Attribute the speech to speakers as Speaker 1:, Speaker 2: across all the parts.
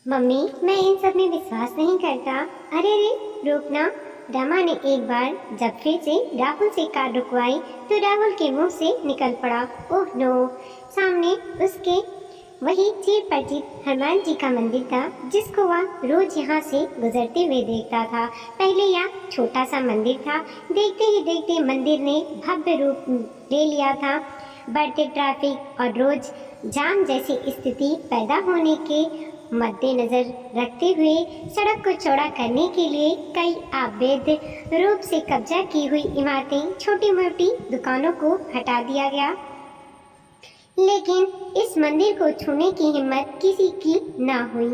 Speaker 1: Mummy, मैं इन सब में विश्वास नहीं करता। अरे रे, रुकना। रमा ने एक बार जब फिर से राहुल से कार रुकवाई तो राहुल के मुंह से निकल पड़ा, ओह नो। सामने उसके वही चिर परिचित हनुमान जी का मंदिर था जिसको वह रोज यहाँ से गुजरते हुए देखता था। पहले यह छोटा सा मंदिर था, देखते ही देखते मंदिर ने भव्य रूप ले लिया था। बढ़ते ट्रैफिक और रोज जाम जैसी स्थिति पैदा होने के मद्देनजर रखते हुए सड़क को चौड़ा करने के लिए कई अवैध रूप से कब्जा की हुई इमारतें, छोटी मोटी दुकानों को हटा दिया गया। लेकिन इस मंदिर को छूने की हिम्मत किसी की न हुई।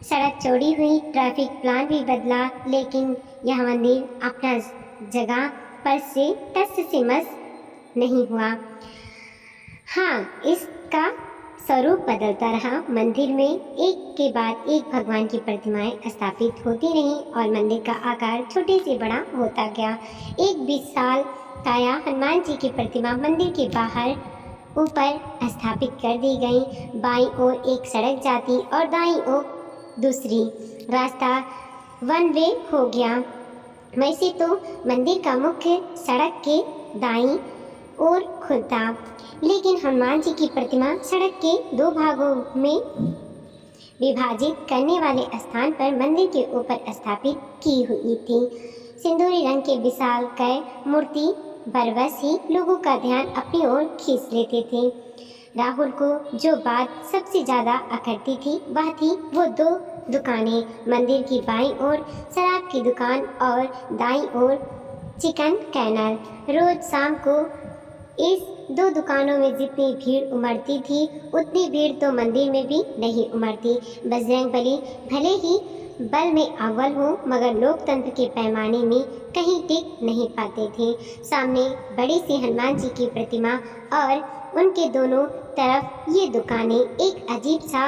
Speaker 1: सड़क चौड़ी हुई, ट्रैफिक प्लान भी बदला, लेकिन यह मंदिर अपना जगह पर से टस से मस नहीं हुआ। हाँ, इसका स्वरूप बदलता रहा। मंदिर में एक के बाद एक भगवान की प्रतिमाएं स्थापित होती रहीं और मंदिर का आकार छोटे से बड़ा होता गया। एक विशाल काया हनुमान जी की प्रतिमा मंदिर के बाहर ऊपर स्थापित कर दी गई। बाईं ओर एक सड़क जाती और दाईं ओर दूसरी। रास्ता वन वे हो गया। वैसे तो मंदिर का मुख्य सड़क के दाईं ओर खुलता, लेकिन हनुमान जी की प्रतिमा सड़क के दो भागों में विभाजित करने वाले स्थान पर मंदिर के ऊपर स्थापित की हुई थी। सिंदूरी रंग के विशालकाय मूर्ति बरबस ही लोगों का ध्यान अपनी ओर खींच लेते थे। राहुल को जो बात सबसे ज़्यादा अखरती थी वह थी वो दो दुकानें, मंदिर की बाईं ओर शराब की दुकान और दाईं ओर चिकन कॉर्नर। रोज शाम को इस दो दुकानों में जितनी भीड़ उमड़ती थी उतनी भीड़ तो मंदिर में भी नहीं उमड़ती। बजरंगबली भले ही बल में अव्वल हो मगर लोकतंत्र के पैमाने में कहीं टिक नहीं पाते थे। सामने बड़ी सी हनुमान जी की प्रतिमा और उनके दोनों तरफ ये दुकानें एक अजीब सा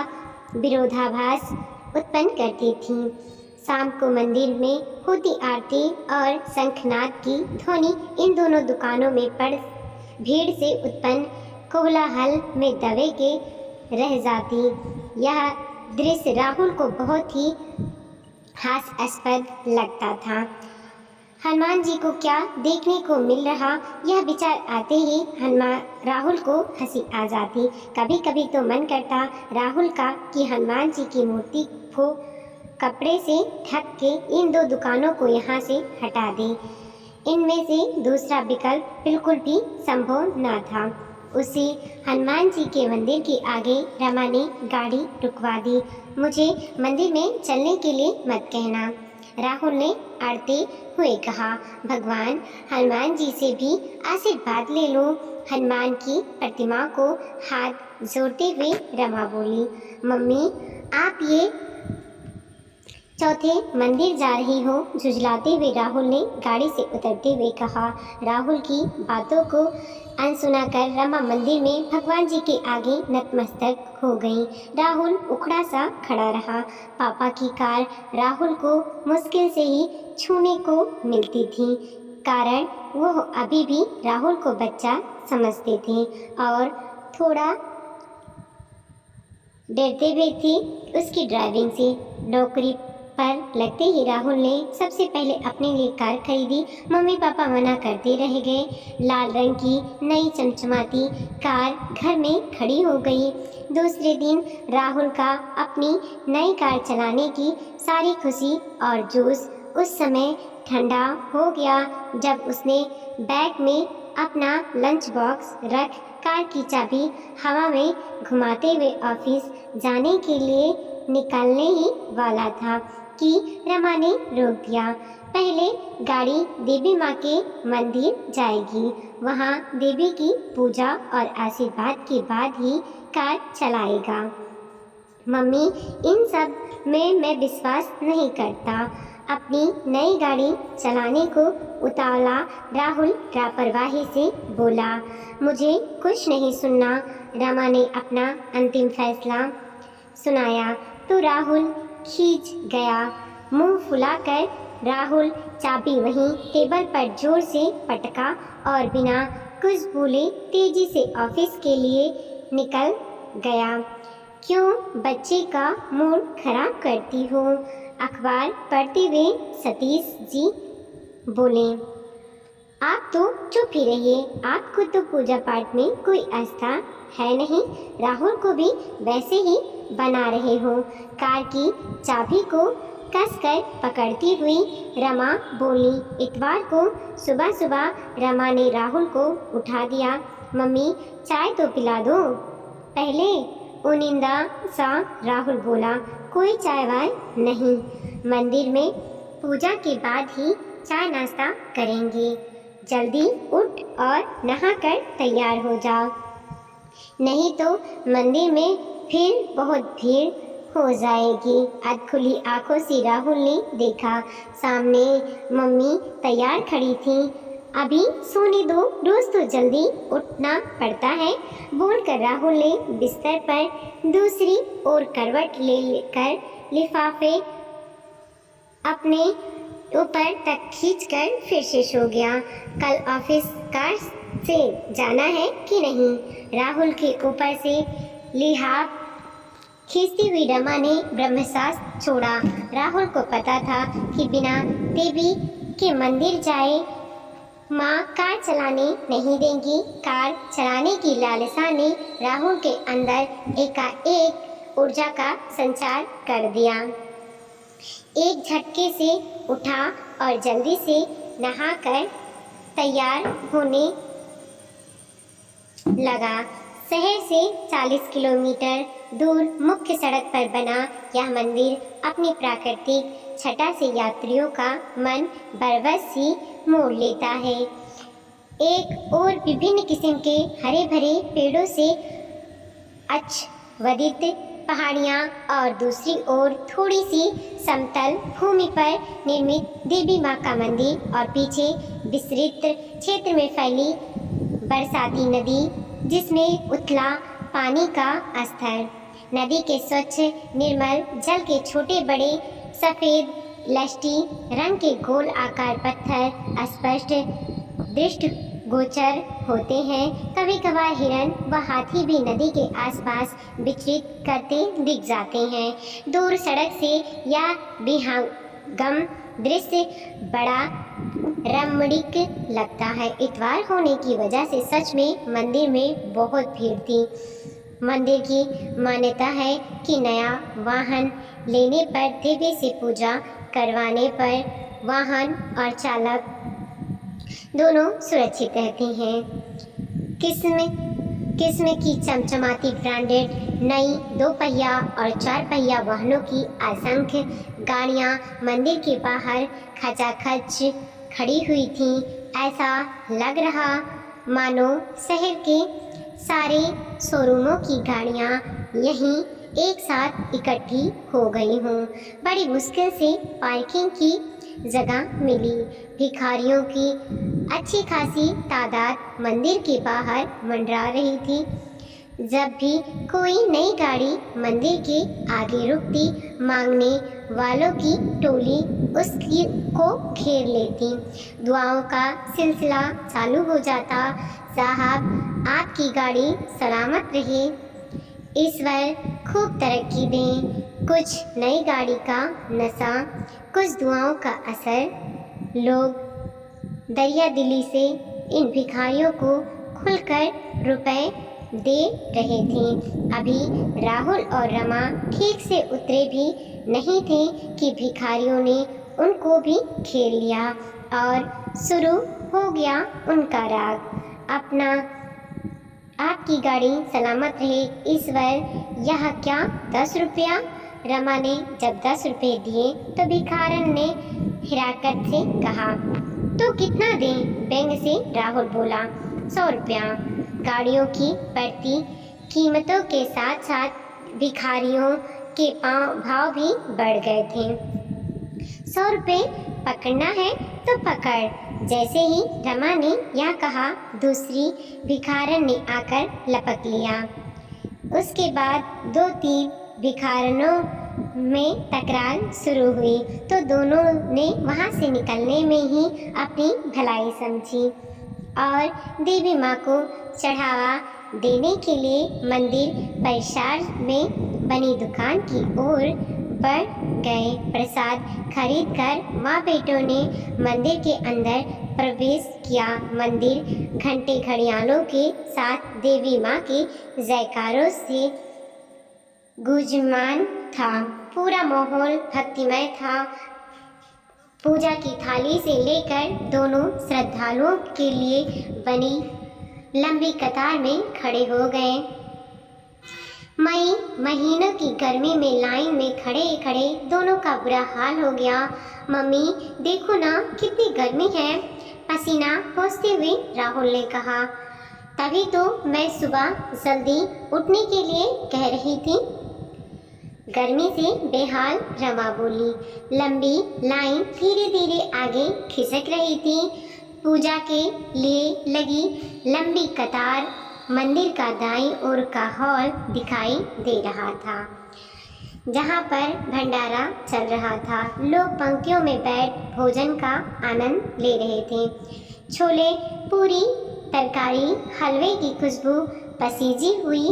Speaker 1: विरोधाभास उत्पन्न करती थीं। शाम को मंदिर में होती आरती और शंखनाद की ध्वनि इन दोनों दुकानों में पड़ भीड़ से उत्पन्न कोलाहल में दबे के रह जाती। यह दृश्य राहुल को बहुत ही हास्यास्पद लगता था। हनुमान जी को क्या देखने को मिल रहा, यह विचार आते ही राहुल को हंसी आ जाती। कभी कभी तो मन करता राहुल का कि हनुमान जी की मूर्ति को कपड़े से ढक के इन दो दुकानों को यहाँ से हटा दे। इनमें से दूसरा विकल्प बिल्कुल भी संभव न था। उसी हनुमान जी के मंदिर के आगे रमा ने गाड़ी रुकवा दी। मुझे मंदिर में चलने के लिए मत कहना, राहुल ने अड़ते हुए कहा। भगवान हनुमान जी से भी आशीर्वाद ले लो। हनुमान की प्रतिमा को हाथ जोड़ते हुए रमा बोली। मम्मी, आप ये चौथे मंदिर जा रही हो, झुंझलाते हुए राहुल ने गाड़ी से उतरते हुए कहा। राहुल की बातों को अनसुना कर रमा मंदिर में भगवान जी के आगे नतमस्तक हो गई। राहुल उखड़ा सा खड़ा रहा। पापा की कार राहुल को मुश्किल से ही छूने को मिलती थी, कारण वो अभी भी राहुल को बच्चा समझते थे और थोड़ा डरते भी थे उसकी ड्राइविंग से। नौकरी पर लगते ही राहुल ने सबसे पहले अपने लिए कार खरीदी। मम्मी पापा मना करते रह गए। लाल रंग की नई चमचमाती कार घर में खड़ी हो गई। दूसरे दिन राहुल का अपनी नई कार चलाने की सारी खुशी और जोश उस समय ठंडा हो गया जब उसने बैग में अपना लंच बॉक्स रख कार की चाबी हवा में घुमाते हुए ऑफिस जाने के लिए निकलने ही वाला था कि रमा ने रोक दिया। पहले गाड़ी देवी माँ के मंदिर जाएगी, वहाँ देवी की पूजा और आशीर्वाद के बाद ही कार चलाएगा। मम्मी, इन सब में मैं विश्वास नहीं करता। अपनी नई गाड़ी चलाने को उतावला राहुल लापरवाही से बोला। मुझे कुछ नहीं सुनना, रमा ने अपना अंतिम फैसला सुनाया तो राहुल खींच गया। मुंह फुलाकर राहुल चाबी वहीं टेबल पर जोर से पटका और बिना कुछ बोले तेजी से ऑफिस के लिए निकल गया। क्यों बच्चे का मूड खराब करती हो? अखबार पढ़ते हुए सतीश जी बोले। आप तो चुप ही रहिए, आपको तो पूजा पाठ में कोई आस्था है नहीं। राहुल को भी वैसे ही बना रहे हो। कार की चाबी को कसकर पकड़ती हुई रमा बोली। इतवार को सुबह सुबह रमा ने राहुल को उठा दिया। मम्मी चाय तो पिला दो पहले, उनिंदा सा राहुल बोला। कोई चाय वाय नहीं, मंदिर में पूजा के बाद ही चाय नाश्ता करेंगे। जल्दी उठ और नहाकर तैयार हो जाओ, नहीं तो मंदिर में फिर बहुत भीड़ हो जाएगी। अधखुली आंखों से राहुल ने देखा, सामने मम्मी तैयार खड़ी थी। अभी सोने दो, रोज तो जल्दी उठना पड़ता है, बोलकर राहुल ने बिस्तर पर दूसरी ओर करवट लेकर लिफाफे अपने ऊपर तक खींचकर फिर से सो गया। कल ऑफिस कार से जाना है कि नहीं? राहुल के ऊपर से लिहाफ खींचती हुई रमा ने ब्रह्मसास छोड़ा। राहुल को पता था कि बिना देवी के मंदिर जाए माँ कार चलाने नहीं देंगी। कार चलाने की लालसा ने राहुल के अंदर एकाएक ऊर्जा का संचार कर दिया। एक झटके से उठा और जल्दी से नहाकर तैयार होने लगा। शहर से 40 किलोमीटर दूर मुख्य सड़क पर बना यह मंदिर अपनी प्राकृतिक छटा से यात्रियों का मन बरबस सी मोड़ लेता है। एक और विभिन्न किस्म के हरे भरे पेड़ों से आच्छादित पहाड़ियाँ और दूसरी ओर थोड़ी सी समतल भूमि पर निर्मित देवी माँ का मंदिर और पीछे विस्तृत क्षेत्र में फैली बरसाती नदी, जिसमें उथला पानी का स्तर। नदी के स्वच्छ निर्मल जल के छोटे बड़े सफ़ेद लष्टी रंग के गोल आकार पत्थर स्पष्ट दृष्टि गोचर होते हैं। कभी कभार हिरन व हाथी भी नदी के आसपास विचरित करते दिख जाते हैं। दूर सड़क से यह विहंगम दृश्य बड़ा रमणीक लगता है। इतवार होने की वजह से सच में मंदिर में बहुत भीड़ थी। मंदिर की मान्यता है कि नया वाहन लेने पर देवी से पूजा करवाने पर वाहन और चालक दोनों सुरक्षित रहते हैं। किस्म की चमचमाती ब्रांडेड नई 2 पहिया और 4 पहिया वाहनों की असंख्य गाड़ियां मंदिर के बाहर खचाखच खड़ी हुई थीं। ऐसा लग रहा मानो शहर के सारे शोरूमों की गाड़ियां यहीं एक साथ इकट्ठी हो गई हों। बड़ी मुश्किल से पार्किंग की जगह मिली। भिखारियों की अच्छी खासी तादाद मंदिर के बाहर मंडरा रही थी। जब भी कोई नई गाड़ी मंदिर के आगे रुकती, मांगने वालों की टोली उसकी को घेर लेती। दुआओं का सिलसिला चालू हो जाता। साहब आपकी गाड़ी सलामत रहे, ईश्वर खूब तरक्की दें। कुछ नई गाड़ी का नशा, कुछ दुआओं का असर। लोग दरिया दिली से इन भिखारियों को खुलकर रुपए दे रहे थे। अभी राहुल और रमा ठीक से उतरे भी नहीं थे कि भिखारियों ने उनको भी घेर लिया और शुरू हो गया उनका राग। अपना आपकी गाड़ी सलामत रहे, ईश्वर। यह क्या 10 रुपया? रमा ने जब 10 रुपये दिए तो भिखारन ने हिराकत से कहा, तो कितना दें? व्यंग से राहुल बोला, 100 रुपया। गाड़ियों की बढ़ती कीमतों के साथ साथ भिखारियों के भाव भी बढ़ गए थे। 100 रुपये पकड़ना है तो पकड़। जैसे ही रमा ने यह कहा, दूसरी भिखारन ने आकर लपक लिया। उसके बाद 2-3 भिखारनों में तकरार शुरू हुई तो दोनों ने वहां से निकलने में ही अपनी भलाई समझी और देवी माँ को चढ़ावा देने के लिए मंदिर परिसर में बनी दुकान की ओर बढ़ गए। प्रसाद खरीदकर माँ बेटों ने मंदिर के अंदर प्रवेश किया। मंदिर घंटे घड़ियालों के साथ देवी माँ के जयकारों से गूंजमान था। पूरा माहौल भक्तिमय था। पूजा की थाली से लेकर दोनों श्रद्धालुओं के लिए बनी लंबी कतार में खड़े हो गए। मई महीनों की गर्मी में लाइन में खड़े खड़े दोनों का बुरा हाल हो गया। मम्मी देखो ना कितनी गर्मी है, पसीना पोंछते हुए राहुल ने कहा। तभी तो मैं सुबह जल्दी उठने के लिए कह रही थी। गर्मी से बेहाल रमा बोली। लंबी लाइन धीरे धीरे आगे खिसक रही थी। पूजा के लिए लगी लंबी कतार मंदिर का दाईं ओर का हॉल दिखाई दे रहा था, जहां पर भंडारा चल रहा था। लोग पंक्तियों में बैठ भोजन का आनंद ले रहे थे। छोले, पूरी, तरकारी, हलवे की खुशबू पसीजी हुई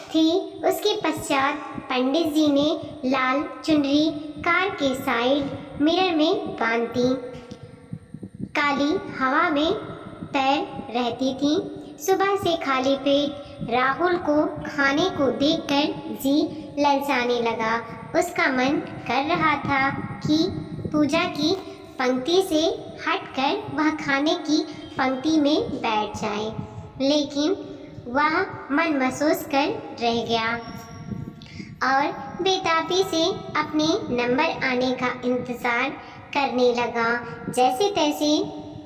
Speaker 1: थी। उसके पश्चात पंडित जी ने लाल चुनरी कार के साइड मिरर में बांधी काली हवा में तैर रहती थी। सुबह से खाली पेट राहुल को खाने को देखकर जी ललचाने लगा। उसका मन कर रहा था कि पूजा की पंक्ति से हटकर वह खाने की पंक्ति में बैठ जाए, लेकिन वह मन महसूस कर रह गया और बेताबी से अपने नंबर आने का इंतजार करने लगा। जैसे तैसे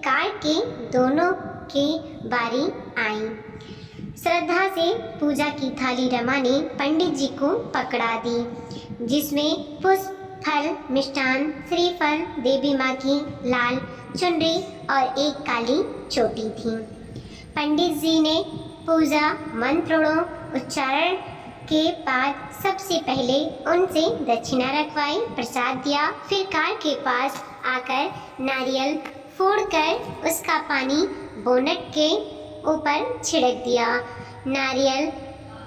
Speaker 1: कार के दोनों की बारी आई। श्रद्धा से पूजा की थाली रमा ने पंडित जी को पकड़ा दी, जिसमें पुष्प, फल, मिष्ठान, श्रीफल, देवी माँ की लाल चुनरी और एक काली चोटी थी। पंडित जी ने पूजा मंत्रों उच्चारण के बाद सबसे पहले उनसे दक्षिणा रखवाई, प्रसाद दिया। फिर कार के पास आकर नारियल फोड़कर उसका पानी बोनट के ऊपर छिड़क दिया। नारियल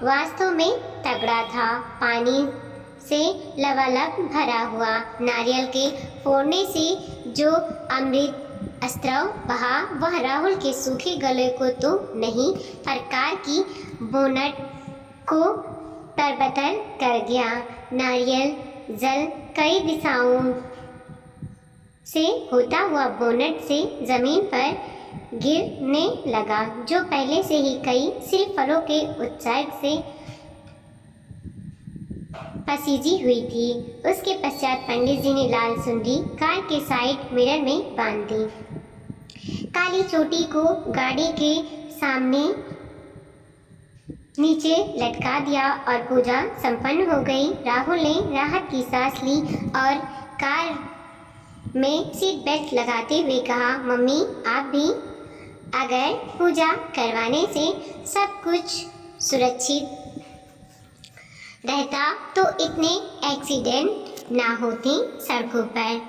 Speaker 1: वास्तव में तगड़ा था, पानी से लबालब भरा हुआ। नारियल के फोड़ने से जो अमृत अस्त्रव बहा वह राहुल के सूखे गले को तो नहीं, पर कार की बोनट को तरबतर कर गया। नारियल जल कई दिशाओं से होता हुआ बोनट से जमीन पर गिरने लगा, जो पहले से ही कई श्रीफलों के उत्सर्ग से पसीजी हुई थी। उसके पश्चात पंडित जी ने लाल चुनरी कार के साइड मिरर में बांध दी। काली चोटी को गाड़ी के सामने नीचे लटका दिया और पूजा संपन्न हो गई। राहुल ने राहत की सांस ली और कार में सीट बेल्ट लगाते हुए कहा, मम्मी आप भी, अगर पूजा करवाने से सब कुछ सुरक्षित रहता तो इतने एक्सीडेंट ना होते सड़कों पर।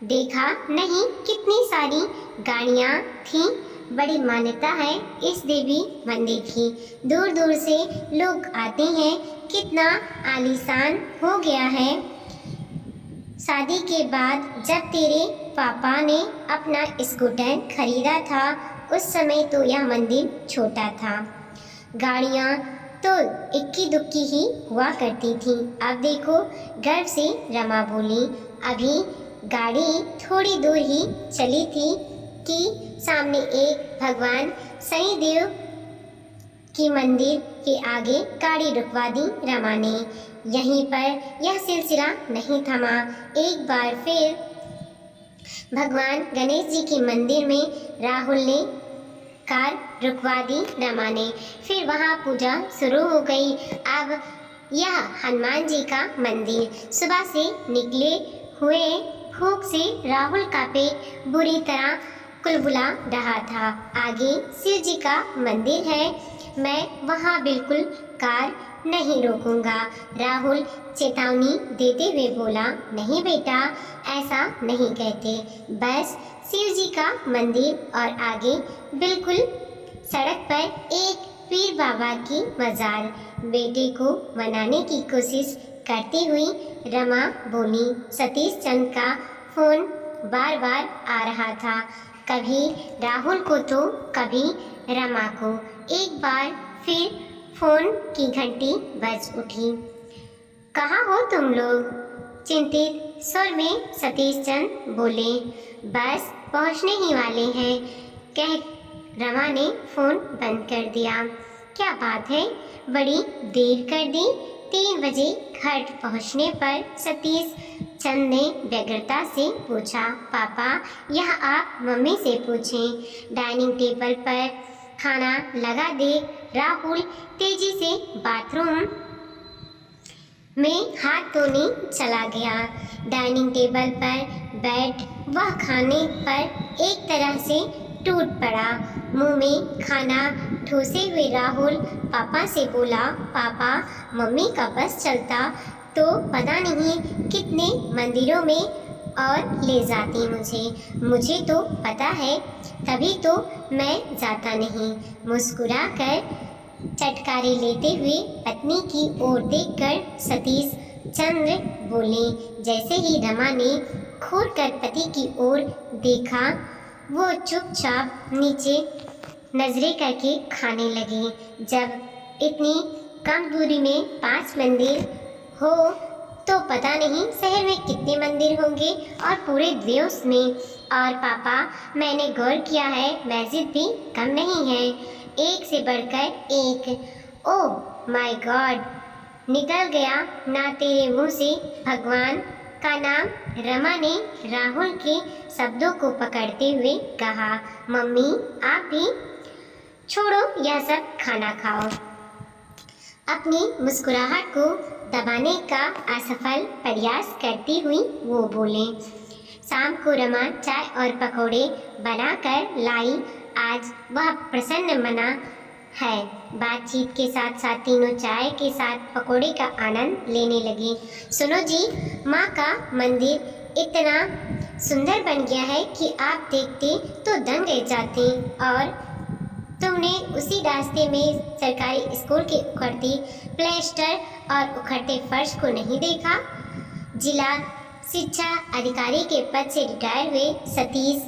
Speaker 1: देखा नहीं कितनी सारी गाड़ियाँ थीं। बड़ी मान्यता है इस देवी मंदिर की, दूर दूर से लोग आते हैं। कितना आलीशान हो गया है। शादी के बाद जब तेरे पापा ने अपना स्कूटर खरीदा था उस समय तो यह मंदिर छोटा था, गाड़ियाँ तो इक्की दुक्की ही हुआ करती थी। अब देखो, गर्व से रमा बोली। अभी गाड़ी थोड़ी दूर ही चली थी कि सामने एक भगवान शनिदेव की मंदिर के आगे गाड़ी रुकवा दी रमा ने। यहीं पर यह सिलसिला नहीं थमा। एक बार फिर भगवान गणेश जी की मंदिर में राहुल ने कार रुकवा दी रमा ने। फिर वहाँ पूजा शुरू हो गई। अब यह हनुमान जी का मंदिर। सुबह से निकले हुए भूख से राहुल का पेट बुरी तरह कुलबुला रहा था। आगे शिव जी का मंदिर है, मैं वहाँ बिल्कुल कार नहीं रोकूंगा। राहुल चेतावनी देते हुए बोला, नहीं बेटा, ऐसा नहीं कहते। बस शिव जी का मंदिर और आगे बिल्कुल सड़क पर एक पीर बाबा की मजार। बेटे को मनाने की कोशिश करती हुई रमा बोली। सतीश चंद का फोन बार बार आ रहा था, कभी राहुल को तो कभी रमा को। एक बार फिर फोन की घंटी बज उठी। कहाँ हो तुम लोग? चिंतित स्वर में सतीश चंद बोले। बस पहुँचने ही वाले हैं, कह रमा ने फोन बंद कर दिया। क्या बात है, बड़ी देर कर दी? 3 बजे घर पहुँचने पर सतीश चंद ने व्यग्रता से पूछा। पापा, यह आप मम्मी से पूछें। डाइनिंग टेबल पर खाना लगा दे राहुल तेजी से बाथरूम में हाथ धोने चला गया। डाइनिंग टेबल पर बैठ वह खाने पर एक तरह से टूट पड़ा। मुंह में खाना ठूसे हुए राहुल पापा से बोला, पापा, मम्मी का बस चलता तो पता नहीं कितने मंदिरों में और ले जाती मुझे तो पता है, तभी तो मैं जाता नहीं। मुस्कुरा कर चटकारे लेते हुए पत्नी की ओर देखकर सतीश चंद्र बोले। जैसे ही रमा ने घूरकर पति की ओर देखा, वो चुपचाप नीचे नजरें करके खाने लगे। जब इतनी कम दूरी में 5 मंदिर हो तो पता नहीं शहर में कितने मंदिर होंगे और पूरे देश में। और पापा, मैंने गौर किया है, मस्जिद भी कम नहीं है, एक से बढ़कर एक। ओह माय गॉड, निकल गया ना तेरे मुंह से भगवान का नाम। रमा ने राहुल के शब्दों को पकड़ते हुए कहा। मम्मी, आप भी छोड़ो यह सब, खाना खाओ। अपनी मुस्कुराहट को दबाने का असफल प्रयास करती हुई वो बोले। शाम को रमा चाय और पकौड़े बनाकर लाई। आज वह प्रसन्न मना है। बातचीत के साथ साथ तीनों चाय के साथ पकौड़े का आनंद लेने लगे। सुनो जी, माँ का मंदिर इतना सुंदर बन गया है कि आप देखते तो दंग रह जाते। और तुमने उसी रास्ते में सरकारी स्कूल के उखड़ते प्लास्टर और उखड़ते फर्श को नहीं देखा? जिला शिक्षा अधिकारी के पद से रिटायर हुए सतीश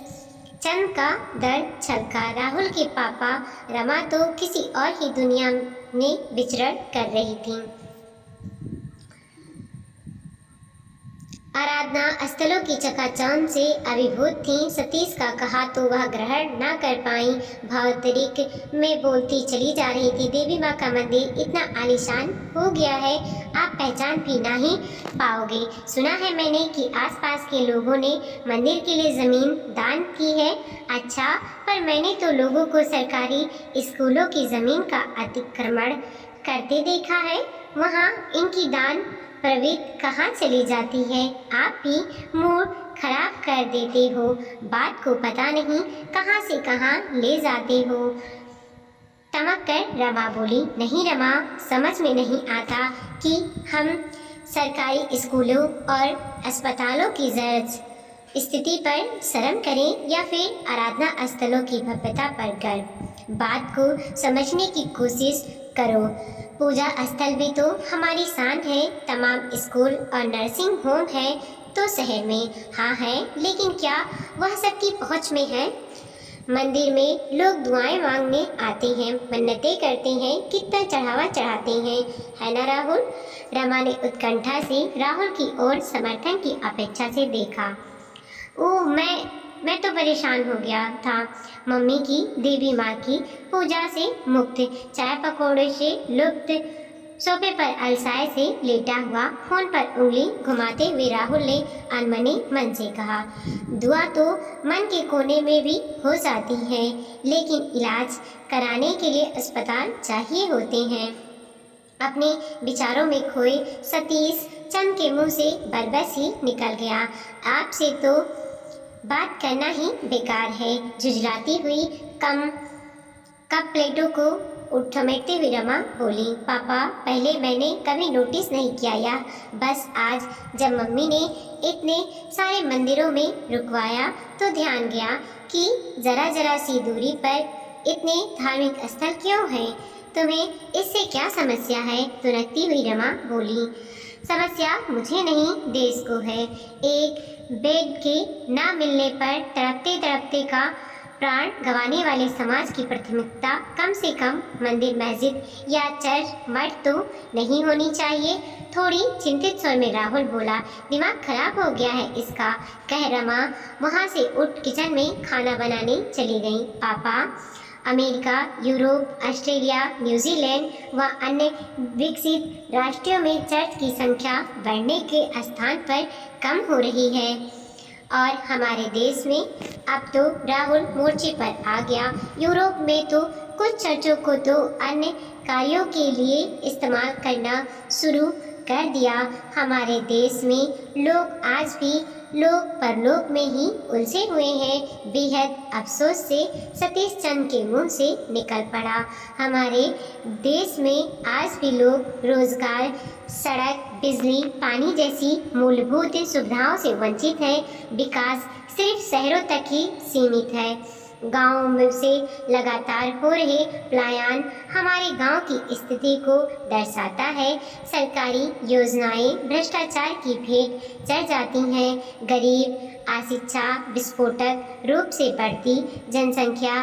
Speaker 1: चंद का दर्द छलका। राहुल के पापा रमा तो किसी और ही दुनिया में विचरण कर रही थी। आराधना स्थलों की चकाचौंध से अभिभूत थी। सतीश का कहा तो वह ग्रहण न कर पाई। भावतरिक में बोलती चली जा रही थी। देवी माँ का मंदिर इतना आलीशान हो गया है, आप पहचान भी नहीं पाओगे। सुना है मैंने कि आसपास के लोगों ने मंदिर के लिए जमीन दान की है। अच्छा, पर मैंने तो लोगों को सरकारी स्कूलों की जमीन का अतिक्रमण करते देखा है। वहाँ इनकी दान प्रवृत्ति कहाँ चली जाती है? आप भी मूड खराब कर देते हो, बात को पता नहीं कहाँ से कहाँ ले जाते हो। तमक कर रमा बोली। नहीं रमा, समझ में नहीं आता कि हम सरकारी स्कूलों और अस्पतालों की स्थिति पर शर्म करें या फिर आराधना स्थलों की भव्यता पर गर्व। बात को समझने की कोशिश करो। पूजा स्थल भी तो हमारी शान है। तमाम स्कूल और नर्सिंग होम है तो शहर में हाँ है, लेकिन क्या वह सबकी पहुंच में है? मंदिर में लोग दुआएं मांगने आते हैं, मन्नतें करते हैं, कितना चढ़ावा चढ़ाते हैं, है ना राहुल? रमा ने उत्कंठा से राहुल की ओर समर्थन की अपेक्षा से देखा। ओह, मैं तो परेशान हो गया था। मम्मी की देवी माँ की पूजा से मुक्त, चाय पकौड़े से लुप्त, सोफे पर अलसाए से लेटा हुआ फोन पर उंगली घुमाते हुए राहुल ने अनमने मन से कहा। दुआ तो मन के कोने में भी हो जाती है, लेकिन इलाज कराने के लिए अस्पताल चाहिए होते हैं। अपने विचारों में खोए सतीश चंद के मुंह से बरबस ही निकल गया। आपसे तो बात करना ही बेकार है। झुंझलाती हुई कप प्लेटों को समेटते हुए रमा बोली। पापा, पहले मैंने कभी नोटिस नहीं किया, या बस आज जब मम्मी ने इतने सारे मंदिरों में रुकवाया तो ध्यान गया कि जरा सी दूरी पर इतने धार्मिक स्थल क्यों हैं। तुम्हें इससे क्या समस्या है? तुरकती हुई रमा बोली। समस्या मुझे नहीं, देश को है। एक बेड के ना मिलने पर तड़पते तड़पते का प्राण गंवाने वाले समाज की प्राथमिकता कम से कम मंदिर, मस्जिद या चर्च मठ तो नहीं होनी चाहिए। थोड़ी चिंतित स्वर में राहुल बोला। दिमाग खराब हो गया है इसका, कह रमा वहाँ से उठ किचन में खाना बनाने चली गई। पापा, अमेरिका, यूरोप, ऑस्ट्रेलिया, न्यूजीलैंड व अन्य विकसित राष्ट्रों में चर्च की संख्या बढ़ने के स्थान पर कम हो रही है और हमारे देश में अब तो राहुल मोर्चे पर आ गया। यूरोप में तो कुछ चर्चों को तो अन्य कार्यों के लिए इस्तेमाल करना शुरू कर दिया। हमारे देश में लोग आज भी लोक परलोक में ही उलझे हुए हैं। बेहद अफसोस से सतीश चंद्र के मुंह से निकल पड़ा। हमारे देश में आज भी लोग रोजगार, सड़क, बिजली, पानी जैसी मूलभूत सुविधाओं से वंचित हैं। विकास सिर्फ शहरों तक ही सीमित है। गाँव में से लगातार हो रहे पलायन हमारे गांव की स्थिति को दर्शाता है। सरकारी योजनाएं भ्रष्टाचार की भेंट चढ़ जाती हैं। गरीब, अशिक्षा, विस्फोटक रूप से बढ़ती जनसंख्या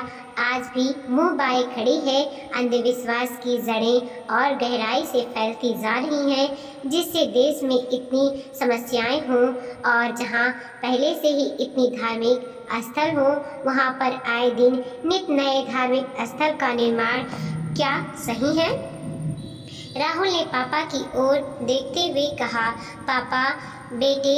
Speaker 1: आज भी मुंह बाए खड़ी है। अंधविश्वास की जड़ें और गहराई से फैलती जा रही हैं, जिससे देश में इतनी समस्याएं हों और जहां पहले से ही इतनी धार्मिक स्थल हो, वहां पर आए दिन नित नए धार्मिक स्थल का निर्माण क्या सही है? राहुल ने पापा की ओर देखते हुए कहा। पापा, बेटे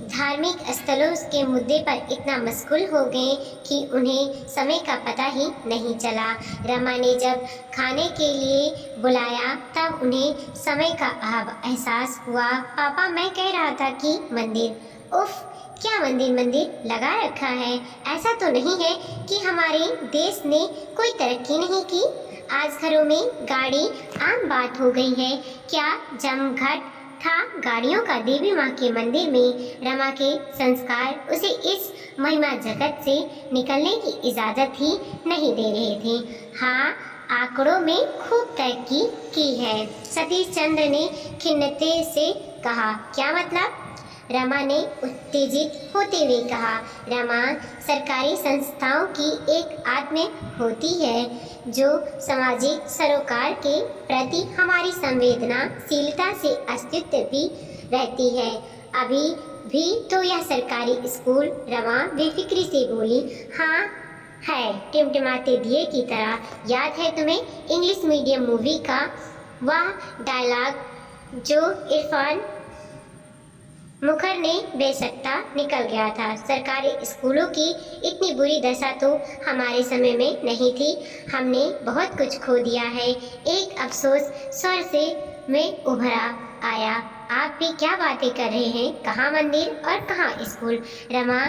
Speaker 1: धार्मिक स्थलों के मुद्दे पर इतना मशगूल हो गए कि उन्हें समय का पता ही नहीं चला। रमा ने जब खाने के लिए बुलाया तब उन्हें समय का एहसास हुआ। पापा, मैं कह रहा था कि मंदिर। उफ, क्या मंदिर मंदिर लगा रखा है? ऐसा तो नहीं है कि हमारे देश ने कोई तरक्की नहीं की। आज घरों में गाड़ी आम बात हो गई है। क्या जमघट था गाड़ियों का देवी माँ के मंदिर में? रमा के संस्कार उसे इस महिमा जगत से निकलने की इजाज़त ही नहीं दे रहे थे। हाँ, आंकड़ों में खूब तरक्की की है, सतीश चंद्र ने खिन्नते से कहा। क्या मतलब? रमा ने उत्तेजित होते हुए कहा। रमा, सरकारी संस्थाओं की एक आत्मा होती है जो सामाजिक सरोकार के प्रति हमारी संवेदनाशीलता से अस्तित्व भी रहती है। अभी भी तो यह सरकारी स्कूल। रमा बेफिक्री से बोली। हाँ है, टिमटिमाते दिए की तरह। याद है तुम्हें इंग्लिश मीडियम मूवी का वह डायलॉग जो इरफान मुखर ने बेसकता निकल गया था? सरकारी स्कूलों की इतनी बुरी दशा तो हमारे समय में नहीं थी। हमने बहुत कुछ खो दिया है, एक अफसोस स्वर से में उभरा आया। आप भी क्या बातें कर रहे हैं? कहाँ मंदिर और कहाँ स्कूल? रमा,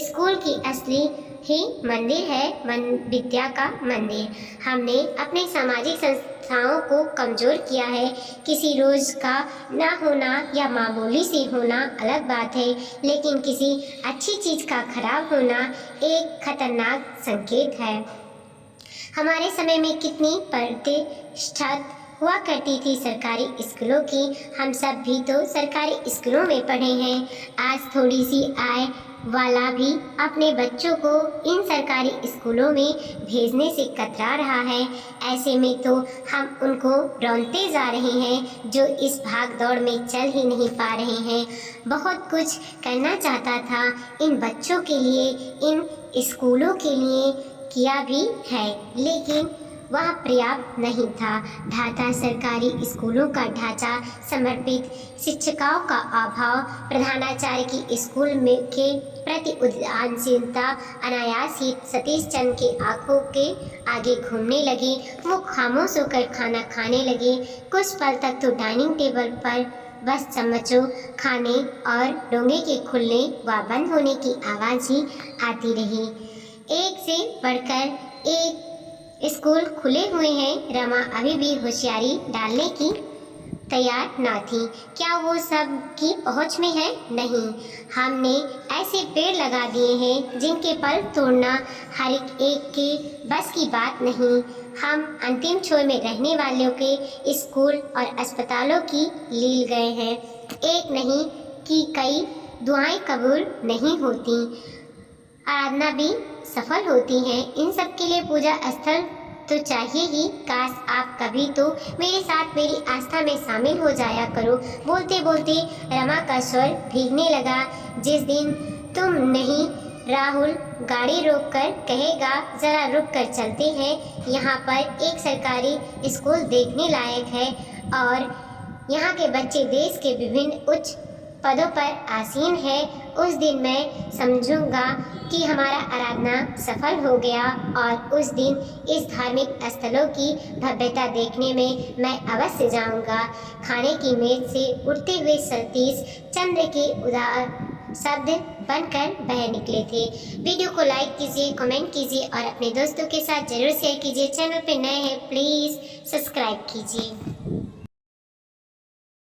Speaker 1: स्कूल की असली ही मंदिर है, विद्या का मंदिर। हमने अपने सामाजिक संस्थाओं को कमजोर किया है। किसी रोज का ना होना या मामूली से होना अलग बात है, लेकिन किसी अच्छी चीज का खराब होना एक खतरनाक संकेत है। हमारे समय में कितनी प्रतिष्ठा हुआ करती थी सरकारी स्कूलों की। हम सब भी तो सरकारी स्कूलों में पढ़े हैं। आज थोड़ी सी आय वाला भी अपने बच्चों को इन सरकारी स्कूलों में भेजने से कतरा रहा है। ऐसे में तो हम उनको रौंदते जा रहे हैं जो इस भाग दौड़ में चल ही नहीं पा रहे हैं। बहुत कुछ करना चाहता था इन बच्चों के लिए, इन स्कूलों के लिए किया भी है, लेकिन वह पर्याप्त नहीं था। ढाका सरकारी स्कूलों का ढांचा, समर्पित शिक्षिकाओं का अभाव, प्रधानाचार्य की स्कूल में के प्रति उदासीनता अनायास ही सतीश चंद्र के आंखों के आगे घूमने लगी। वो खामोश होकर खाना खाने लगे। कुछ पल तक तो डाइनिंग टेबल पर बस चम्मचों, खाने और डोंगे के खुलने व बंद होने की आवाज़ ही आती रही। एक से बढ़कर एक स्कूल खुले हुए हैं। रमा अभी भी होशियारी डालने की तैयार ना थी। क्या वो सब की पहुंच में है? नहीं, हमने ऐसे पेड़ लगा दिए हैं जिनके पल तोड़ना हर एक के बस की बात नहीं। हम अंतिम छोर में रहने वालों के स्कूल और अस्पतालों की लील गए हैं। एक नहीं कि कई दुआएं कबूल नहीं होती, आराधना भी सफल होती है। इन सब के लिए पूजा स्थल तो चाहिए ही। काश आप कभी तो मेरे साथ मेरी आस्था में शामिल हो जाया करो। बोलते बोलते रमा का स्वर भीगने लगा। जिस दिन तुम नहीं, राहुल गाड़ी रोककर कहेगा, जरा रुक कर चलते हैं, यहाँ पर एक सरकारी स्कूल देखने लायक है और यहाँ के बच्चे देश के विभिन्न उच्च पदों पर आसीन है। उस दिन मैं समझूंगा कि हमारा आराधना सफल हो गया और उस दिन इस धार्मिक स्थलों की भव्यता देखने में मैं अवश्य जाऊंगा। खाने की मेज से उठते हुए सतीश चंद्र के उदार शब्द बनकर बह निकले थे। वीडियो को लाइक कीजिए, कमेंट कीजिए और अपने दोस्तों के साथ जरूर शेयर कीजिए। चैनल पर नए हैं प्लीज़ सब्सक्राइब कीजिए।